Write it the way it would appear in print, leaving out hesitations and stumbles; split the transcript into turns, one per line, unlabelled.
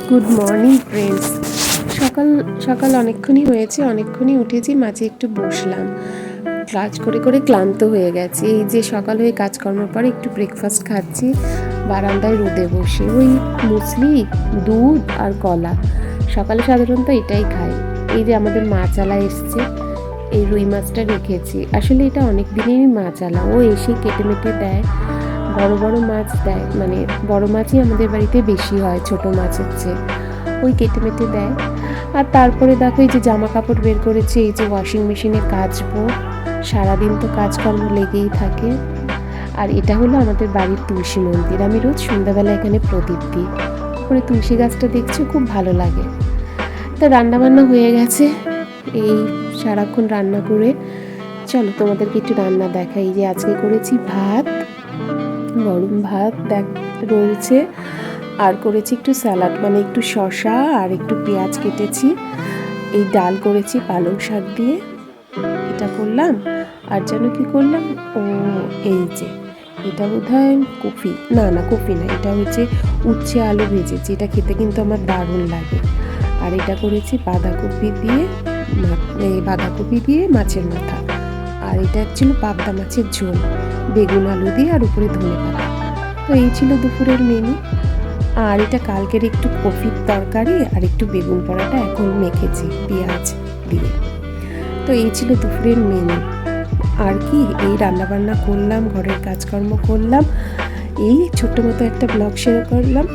Good morning friends. সকাল সকাল অনেকক্ষণই হয়েছে, অনেকক্ষণই উঠেছি, মাঝে একটু বসলাম। কাজ করে করে ক্লান্ত হয়ে গেছি। এই যে সকাল হয়ে কাজকর্মের পরে একটু ব্রেকফাস্ট খাচ্ছি বারান্দায় রোদে বসে, ওই মুসলি, দুধ আর কলা। সকালে সাধারণত এটাই খাই। এই যে আমাদের মাছালা এসছে, এই রুই মাছটা রেখেছি। আসলে এটা অনেক দিনেরই মাছালা, ও এসে কেটে মেটে দেয়, বড় বড় মাছ দেয়, মানে বড় মাছই আমাদের বাড়িতে বেশি হয় ছোট মাছের চেয়ে, ওই কেটে মেটে দেয়। আর তারপরে দেখো এই যে জামা কাপড় বের করেছে, এই যে ওয়াশিং মেশিনে কাচবো। সারাদিন তো কাজকর্ম লেগেই থাকে। আর এটা হলো আমাদের বাড়ির তুলসী মন্দির। আমি রোজ সন্ধ্যাবেলা এখানে প্রদীপ দিই। ওপরে তুলসী গাছটা দেখছি, খুব ভালো লাগে। তা রান্নাবান্না হয়ে গেছে, এই সারাক্ষণ রান্না করে চলো তোমাদেরকে একটু রান্না দেখাই। এই যে আজকে করেছি ভাত, গরম ভাত রয়েছে, আর করেছি একটু স্যালাড, মানে একটু শসা আর একটু পেঁয়াজ কেটেছি। এই ডাল করেছি পালং শাক দিয়ে, এটা করলাম। আর যেন কি করলাম, ও এই যে এটা বোধহয় কফি, না কফি না, এটা হচ্ছে উচ্ছে আলু ভেজেছি। এটা খেতে কিন্তু আমার দারুণ লাগে। আর এটা করেছি বাঁধাকপি দিয়ে মাছের মাথা। আর এটা অ্যাকচুয়ালি পাবদা মাছের ঝোল, বেগুন আলু দিয়ে আর উপরে ধনেপাতা। তো এই ছিল দুপুরের মেনু। আর এটা কালকের একটু কফির তরকারি আর একটু বেগুন পরাটা এখন মেখেছি পেঁয়াজ দিয়ে। তো এই ছিল দুপুরের মেনু। আর কি, এই রান্নাবান্না করলাম, ঘরের কাজকর্ম করলাম, এই ছোট্ট মতো একটা ব্লগ শেয়ার করলাম।